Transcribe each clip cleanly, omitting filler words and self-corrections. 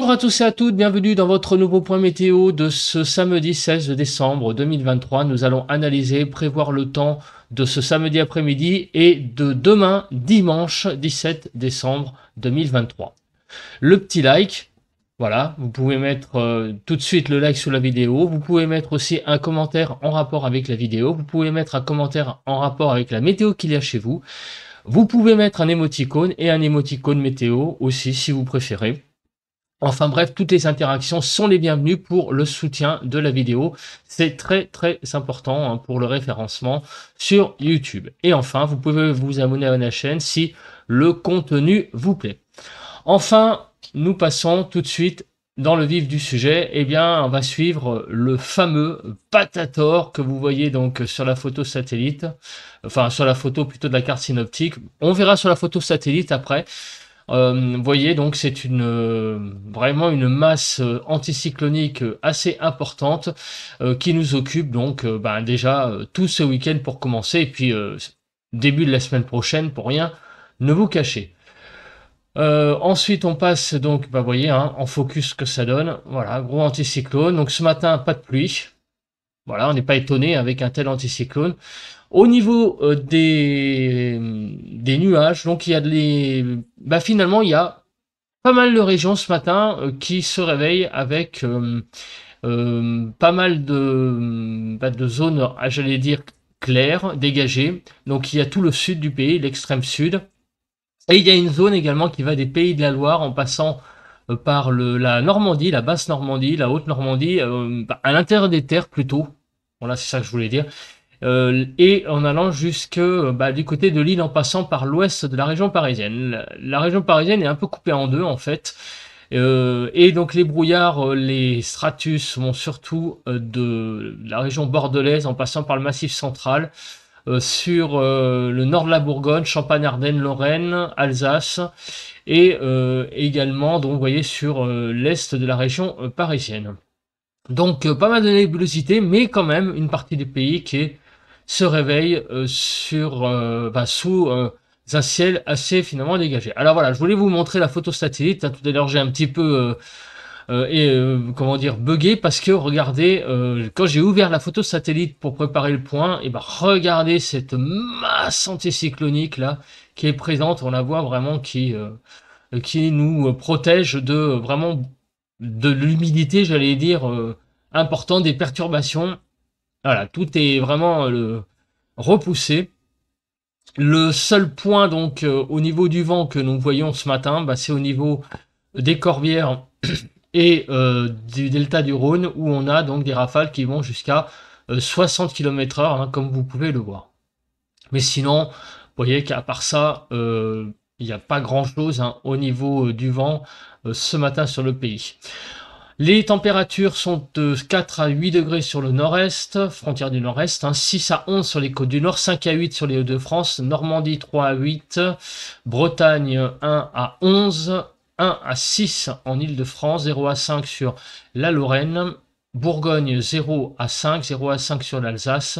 Bonjour à tous et à toutes, bienvenue dans votre nouveau point météo de ce samedi 16 décembre 2023. Nous allons analyser, prévoir le temps de ce samedi après-midi et de demain, dimanche 17 décembre 2023. Le petit like, voilà, vous pouvez mettre tout de suite le like sous la vidéo, vous pouvez mettre aussi un commentaire en rapport avec la vidéo, vous pouvez mettre un commentaire en rapport avec la météo qu'il y a chez vous, vous pouvez mettre un émoticône et un émoticône météo aussi si vous préférez. Enfin bref, toutes les interactions sont les bienvenues pour le soutien de la vidéo. C'est très important pour le référencement sur YouTube. Et enfin, vous pouvez vous abonner à la chaîne si le contenu vous plaît. Enfin, nous passons tout de suite dans le vif du sujet. Eh bien, on va suivre le fameux Patator que vous voyez donc sur la photo satellite. Enfin, sur la photo plutôt de la carte synoptique. On verra sur la photo satellite après. Vous voyez, donc c'est vraiment une masse anticyclonique assez importante qui nous occupe donc déjà tout ce week-end pour commencer et puis début de la semaine prochaine pour rien ne vous cacher. Ensuite on passe donc, vous voyez, en focus ce que ça donne. Voilà, gros anticyclone. Donc ce matin, pas de pluie. Voilà, on n'est pas étonné avec un tel anticyclone. Au niveau des nuages, donc il y a finalement il y a pas mal de régions ce matin qui se réveillent avec pas mal de zones, j'allais dire claires, dégagées. Donc il y a tout le sud du pays, l'extrême sud, et il y a une zone également qui va des Pays de la Loire en passant par la Normandie, la basse Normandie, la haute Normandie, à l'intérieur des terres plutôt. Voilà, c'est ça que je voulais dire. Et en allant jusque du côté de l'île en passant par l'ouest de la région parisienne. La région parisienne est un peu coupée en deux en fait. Et donc les brouillards, les stratus vont surtout de la région bordelaise en passant par le massif central sur le nord de la Bourgogne, Champagne-Ardenne, Lorraine, Alsace et également donc vous voyez sur l'est de la région parisienne. Donc pas mal de nébulosité, mais quand même une partie du pays qui se réveille sous un ciel assez finalement dégagé. Alors voilà, je voulais vous montrer la photo satellite. Tout à l'heure j'ai un petit peu comment dire bugué parce que regardez, quand j'ai ouvert la photo satellite pour préparer le point, et regardez cette masse anticyclonique là qui est présente. On la voit vraiment qui nous protège de vraiment de l'humidité, j'allais dire, important, des perturbations. Voilà, tout est vraiment repoussé. Le seul point donc au niveau du vent que nous voyons ce matin, c'est au niveau des Corbières et du delta du Rhône où on a donc des rafales qui vont jusqu'à 60 km/h, comme vous pouvez le voir. Mais sinon, vous voyez qu'à part ça, il n'y a pas grand chose au niveau du vent ce matin sur le pays. Les températures sont de 4 à 8 degrés sur le nord-est, frontière du nord-est, 6 à 11 sur les côtes du nord, 5 à 8 sur les Hauts-de-France, Normandie 3 à 8, Bretagne 1 à 11, 1 à 6 en Île-de-France, 0 à 5 sur la Lorraine, Bourgogne 0 à 5, 0 à 5 sur l'Alsace,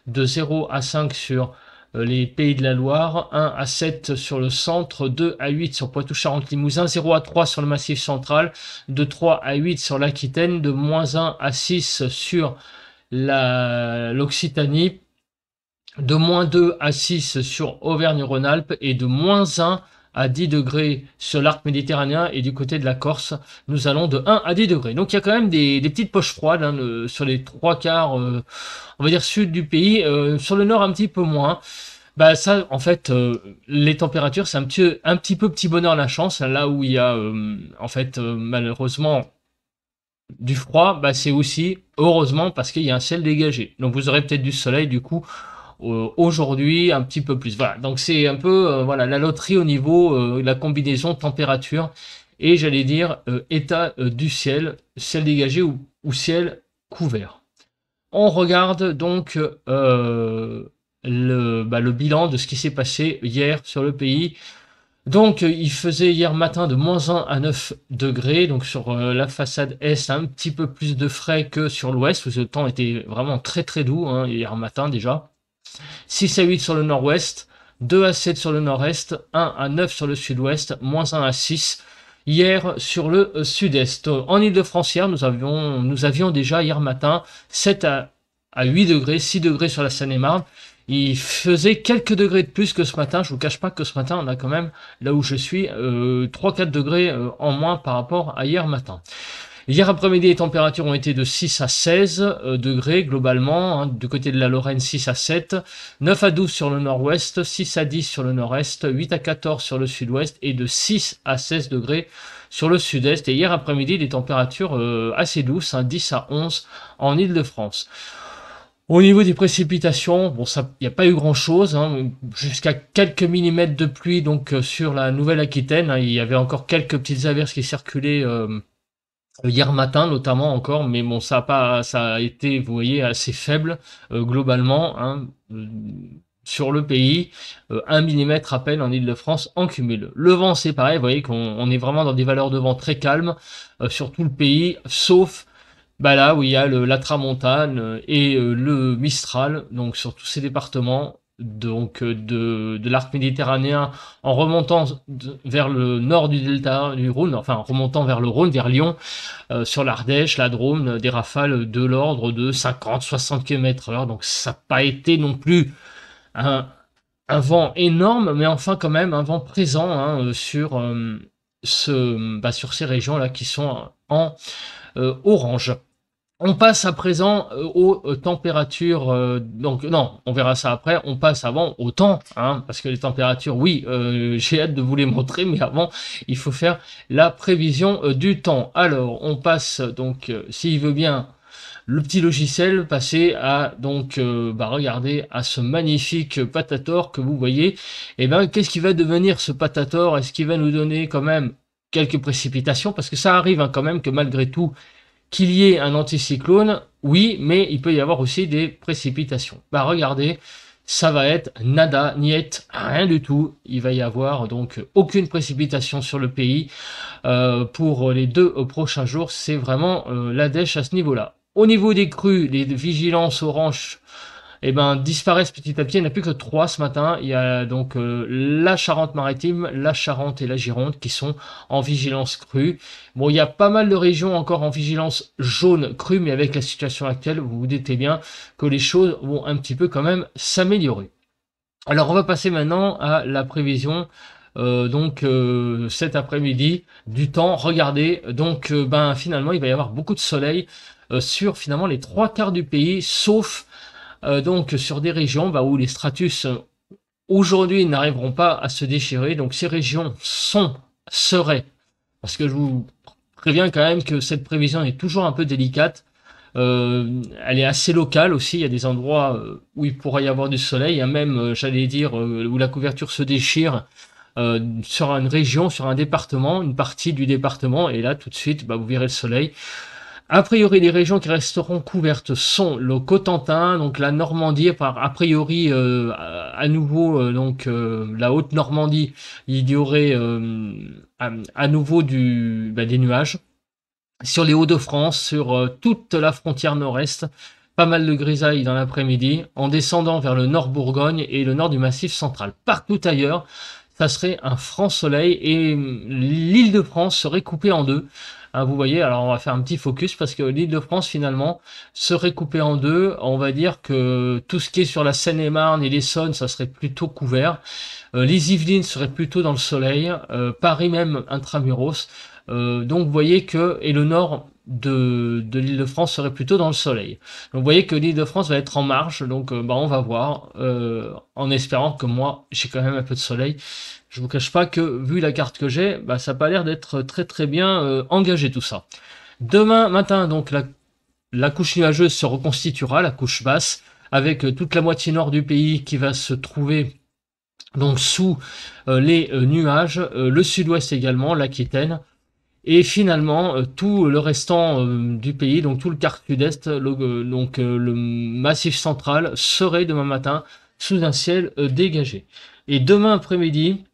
de 0 à 5 sur les Pays de la Loire, 1 à 7 sur le centre, 2 à 8 sur Poitou-Charentes-Limousin, 0 à 3 sur le Massif central, de 3 à 8 sur l'Aquitaine, de moins 1 à 6 sur l'Occitanie, de moins 2 à 6 sur Auvergne-Rhône-Alpes et de moins 1 à 10 degrés sur l'arc méditerranéen, et du côté de la Corse, nous allons de 1 à 10 degrés. Donc il y a quand même des petites poches froides sur les 3/4, on va dire sud du pays, sur le nord un petit peu moins. Ça, en fait, les températures, c'est un petit peu petit bonheur la chance. Là où il y a, malheureusement, du froid, c'est aussi, heureusement, parce qu'il y a un ciel dégagé. Donc vous aurez peut-être du soleil, du coup, aujourd'hui, un petit peu plus. Voilà, donc c'est un peu la loterie au niveau de la combinaison température et j'allais dire état du ciel, ciel dégagé ou ciel couvert. On regarde donc le bilan de ce qui s'est passé hier sur le pays. Donc il faisait hier matin de moins 1 à 9 degrés, donc sur la façade est un petit peu plus de frais que sur l'ouest, où le temps était vraiment très doux hier matin déjà. 6 à 8 sur le nord-ouest, 2 à 7 sur le nord-est, 1 à 9 sur le sud-ouest, moins 1 à 6. hier sur le sud-est. En Île-de-France, hier, nous avions déjà hier matin 7 à 8 degrés, 6 degrés sur la Seine-et-Marne. Il faisait quelques degrés de plus que ce matin. Je vous cache pas que ce matin, on a quand même, là où je suis, 3-4 degrés en moins par rapport à hier matin. Hier après-midi, les températures ont été de 6 à 16 degrés globalement, hein, du côté de la Lorraine 6 à 7, 9 à 12 sur le nord-ouest, 6 à 10 sur le nord-est, 8 à 14 sur le sud-ouest et de 6 à 16 degrés sur le sud-est. Et hier après-midi, des températures assez douces, hein, 10 à 11 en Île-de-France. Au niveau des précipitations, bon, ça, il n'y a pas eu grand-chose, hein, jusqu'à quelques millimètres de pluie donc sur la Nouvelle-Aquitaine. Hein, il y avait encore quelques petites averses qui circulaient hier matin notamment encore, mais bon, ça a été, vous voyez, assez faible globalement hein, sur le pays, 1 millimètre à peine en Île-de-France en cumul. Le vent, c'est pareil, vous voyez qu'on est vraiment dans des valeurs de vent très calmes sur tout le pays, sauf bah là où il y a la Tramontane et le Mistral, donc sur tous ces départements donc de l'arc méditerranéen en remontant vers le nord du delta du Rhône, enfin en remontant vers le Rhône, vers Lyon, sur l'Ardèche, la Drôme, des rafales de l'ordre de 50-60 km/h, donc ça n'a pas été non plus un, un vent énorme, mais enfin quand même un vent présent hein, sur, sur ces régions-là qui sont en orange. On passe à présent aux températures, donc non, on verra ça après, on passe avant au temps, hein, parce que les températures, oui, j'ai hâte de vous les montrer, mais avant, il faut faire la prévision du temps. Alors, on passe donc, s'il veut bien, le petit logiciel, passer à, donc, regardez, à ce magnifique Patator que vous voyez. Et ben, qu'est-ce qui va devenir ce Patator? Est-ce qu'il va nous donner quand même quelques précipitations? Parce que ça arrive hein, quand même que malgré tout, qu'il y ait un anticyclone, oui, mais il peut y avoir aussi des précipitations. Bah regardez, ça va être nada, niet, rien du tout. Il va y avoir donc aucune précipitation sur le pays pour les 2 prochains jours. C'est vraiment la dèche à ce niveau-là. Au niveau des crues, les vigilances orange eh ben, disparaissent petit à petit. Il n'y en a plus que 3 ce matin. Il y a donc la Charente-Maritime, la Charente et la Gironde qui sont en vigilance crue. Bon, il y a pas mal de régions encore en vigilance jaune crue, mais avec la situation actuelle, vous vous doutez bien que les choses vont un petit peu quand même s'améliorer. Alors, on va passer maintenant à la prévision. Cet après-midi du temps, regardez, donc finalement il va y avoir beaucoup de soleil sur finalement les 3 quarts du pays, sauf donc sur des régions où les stratus aujourd'hui n'arriveront pas à se déchirer. Donc ces régions seraient, parce que je vous préviens quand même que cette prévision est toujours un peu délicate. Elle est assez locale aussi. Il y a des endroits où il pourrait y avoir du soleil. Il y a même, j'allais dire, où la couverture se déchire sur une région, sur un département, une partie du département. Et là, tout de suite, vous verrez le soleil. A priori, les régions qui resteront couvertes sont le Cotentin, donc la Normandie, a priori à nouveau la Haute-Normandie, il y aurait à nouveau des nuages. Sur les Hauts-de-France, sur toute la frontière nord-est, pas mal de grisailles dans l'après-midi, en descendant vers le nord Bourgogne et le nord du Massif central. Partout ailleurs, ça serait un franc soleil et l'île de France serait coupée en deux. Hein, vous voyez, alors on va faire un petit focus parce que l'île de France finalement serait coupée en deux. On va dire que tout ce qui est sur la Seine-et-Marne et l'Essonne, ça serait plutôt couvert. Les Yvelines seraient plutôt dans le soleil. Paris même intramuros. Donc vous voyez que et le nord de l'île de France serait plutôt dans le soleil. Donc vous voyez que l'île de France va être en marge. Donc on va voir en espérant que moi j'ai quand même un peu de soleil. Je vous cache pas que, vu la carte que j'ai, ça n'a pas l'air d'être très très bien engagé tout ça. Demain matin, donc, la couche nuageuse se reconstituera, la couche basse, avec toute la moitié nord du pays qui va se trouver donc sous les nuages, le sud-ouest également, l'Aquitaine, et finalement tout le restant du pays, donc tout le quart sud-est, le massif central serait demain matin sous un ciel dégagé. Et demain après-midi,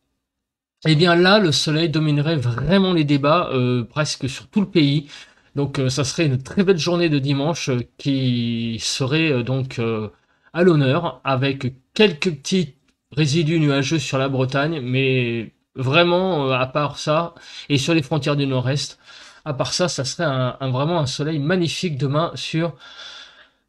eh bien là, le soleil dominerait vraiment les débats presque sur tout le pays. Donc ça serait une très belle journée de dimanche qui serait à l'honneur, avec quelques petits résidus nuageux sur la Bretagne, mais vraiment, à part ça, et sur les frontières du nord-est, à part ça, ça serait vraiment un soleil magnifique demain sur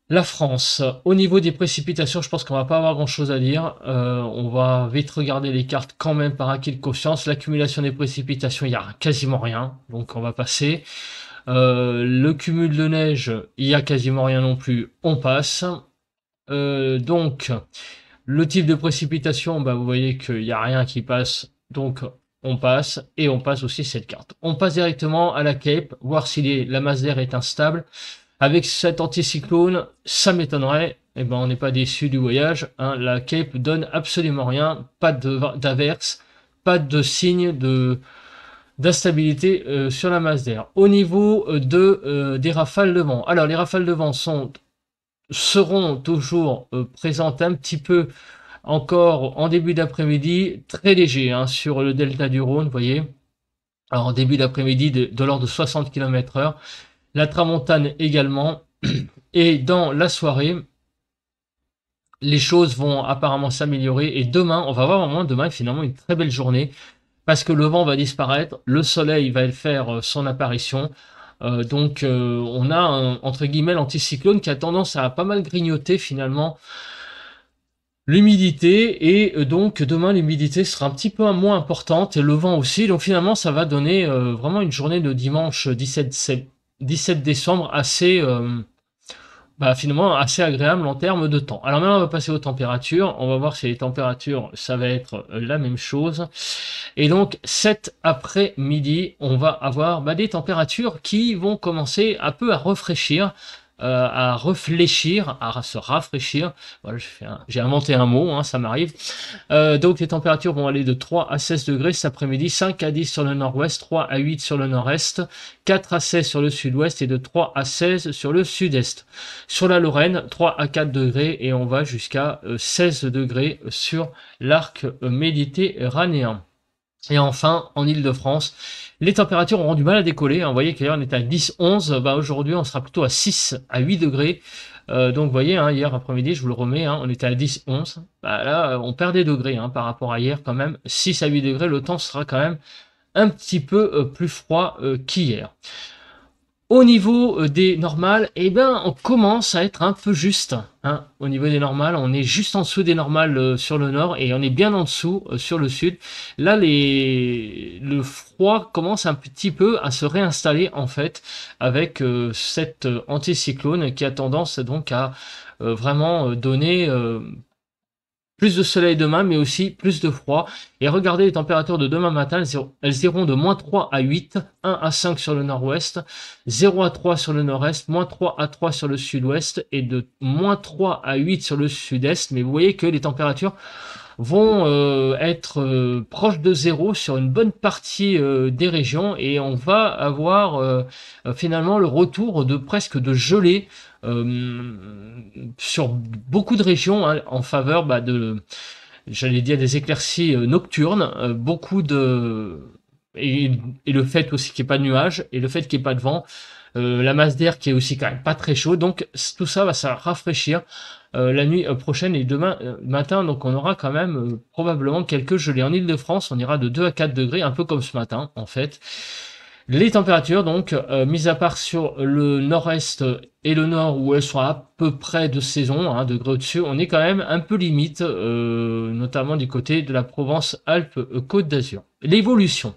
la France. Au niveau des précipitations, je pense qu'on va pas avoir grand-chose à dire. On va vite regarder les cartes quand même par acquis de conscience. L'accumulation des précipitations, il y a quasiment rien, donc on va passer. Le cumul de neige, il y a quasiment rien non plus, on passe. Donc, le type de précipitation, bah, vous voyez qu'il n'y a rien qui passe, donc on passe, et on passe aussi cette carte. On passe directement à la Cape, voir si la masse d'air est instable. Avec cet anticyclone, ça m'étonnerait, eh ben on n'est pas déçu du voyage, hein. La Cape donne absolument rien, pas d'averse, pas de signe d'instabilité sur la masse d'air. Au niveau des rafales de vent, alors les rafales de vent seront toujours présentes un petit peu encore en début d'après-midi, très léger hein, sur le delta du Rhône, vous voyez. Alors en début d'après-midi de l'ordre de 60 km/h. La tramontane également. Et dans la soirée, les choses vont apparemment s'améliorer. Et demain, on va avoir vraiment demain finalement une très belle journée. Parce que le vent va disparaître, le soleil va faire son apparition. Donc on a entre guillemets l'anticyclone qui a tendance à pas mal grignoter finalement l'humidité, et donc demain l'humidité sera un petit peu moins importante et le vent aussi, donc finalement ça va donner vraiment une journée de dimanche 17 décembre assez finalement assez agréable en termes de temps. Alors maintenant on va passer aux températures, on va voir si les températures ça va être la même chose. Et donc cet après-midi on va avoir des températures qui vont commencer un peu à rafraîchir, à se rafraîchir. Voilà, j'ai inventé un mot, hein, ça m'arrive. Donc les températures vont aller de 3 à 16 degrés cet après-midi, 5 à 10 sur le nord-ouest, 3 à 8 sur le nord-est, 4 à 16 sur le sud-ouest et de 3 à 16 sur le sud-est. Sur la Lorraine, 3 à 4 degrés et on va jusqu'à 16 degrés sur l'arc méditerranéen. Et enfin, en Île-de-France, les températures auront du mal à décoller. Vous voyez qu'hier on était à 10-11, aujourd'hui on sera plutôt à 6 à 8 degrés. Donc vous voyez, hein, hier après-midi, je vous le remets, on était à 10-11. Là, on perd des degrés par rapport à hier quand même. 6 à 8 degrés, le temps sera quand même un petit peu plus froid qu'hier. Au niveau des normales, on commence à être un peu juste. Hein. Au niveau des normales, on est juste en dessous des normales sur le nord et on est bien en dessous sur le sud. Là, le froid commence un petit peu à se réinstaller en fait avec cet anticyclone qui a tendance donc à vraiment donner plus de soleil demain, mais aussi plus de froid. Et regardez les températures de demain matin, elles iront de moins 3 à 8, 1 à 5 sur le nord-ouest, 0 à 3 sur le nord-est, moins 3 à 3 sur le sud-ouest et de moins 3 à 8 sur le sud-est. Mais vous voyez que les températures vont être proches de zéro sur une bonne partie des régions et on va avoir finalement le retour de presque de gelée sur beaucoup de régions en faveur j'allais dire des éclaircies nocturnes, beaucoup de et le fait aussi qu'il n'y ait pas de nuages et le fait qu'il n'y ait pas de vent, la masse d'air qui est aussi quand même pas très chaud, donc tout ça va se rafraîchir la nuit prochaine et demain matin, donc on aura quand même probablement quelques gelées. En Île-de-France, on ira de 2 à 4 degrés, un peu comme ce matin en fait. Les températures, donc, mis à part sur le nord-est et le nord où elles sont à peu près de saison, degrés au-dessus, on est quand même un peu limite, notamment du côté de la Provence-Alpes-Côte d'Azur. L'évolution.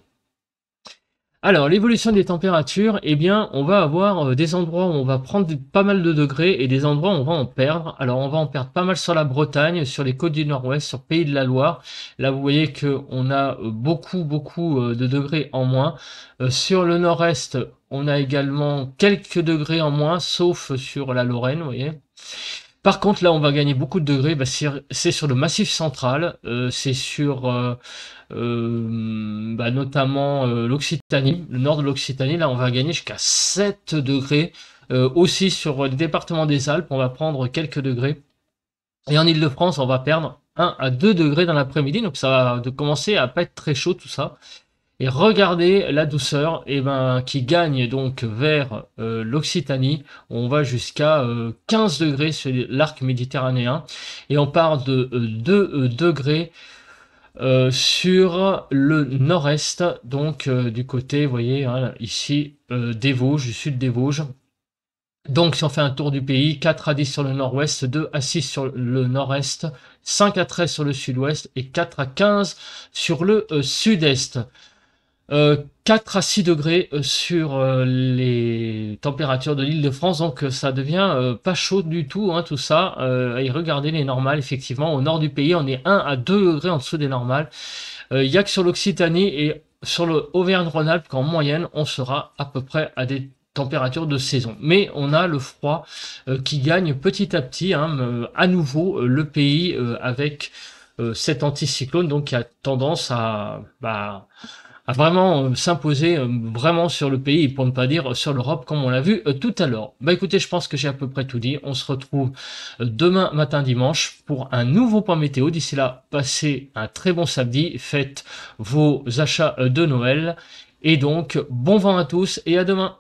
Alors, l'évolution des températures, on va avoir des endroits où on va prendre pas mal de degrés et des endroits où on va en perdre. Alors, on va en perdre pas mal sur la Bretagne, sur les côtes du Nord-Ouest, sur Pays de la Loire. Là, vous voyez que on a beaucoup de degrés en moins. Sur le Nord-Est, on a également quelques degrés en moins, sauf sur la Lorraine, vous voyez. Par contre, là, on va gagner beaucoup de degrés. C'est sur le Massif central, c'est sur notamment l'Occitanie, le nord de l'Occitanie. Là, on va gagner jusqu'à 7 degrés. Aussi sur le département des Alpes, on va prendre quelques degrés. Et en Île-de-France, on va perdre 1 à 2 degrés dans l'après-midi. Donc, ça va commencer à pas être très chaud tout ça. Et regardez la douceur qui gagne donc vers l'Occitanie. On va jusqu'à 15 degrés sur l'arc méditerranéen. Et on part de 2 degrés sur le nord-est, donc du côté, vous voyez, hein, ici, des Vosges, du sud des Vosges. Donc si on fait un tour du pays, 4 à 10 sur le nord-ouest, 2 à 6 sur le nord-est, 5 à 13 sur le sud-ouest et 4 à 15 sur le sud-est. 4 à 6 degrés sur les températures de l'île de France, donc ça devient pas chaud du tout, hein, tout ça. Et regardez les normales, effectivement, au nord du pays, on est 1 à 2 degrés en dessous des normales. Il y a que sur l'Occitanie et sur le Auvergne-Rhône-Alpes qu'en moyenne, on sera à peu près à des températures de saison. Mais on a le froid qui gagne petit à petit, hein, à nouveau, le pays avec cet anticyclone, donc qui a tendance à vraiment s'imposer vraiment sur le pays, pour ne pas dire sur l'Europe, comme on l'a vu tout à l'heure. Bah écoutez, je pense que j'ai à peu près tout dit. On se retrouve demain matin dimanche pour un nouveau point météo. D'ici là, passez un très bon samedi, faites vos achats de Noël. Et donc, bon vent à tous et à demain.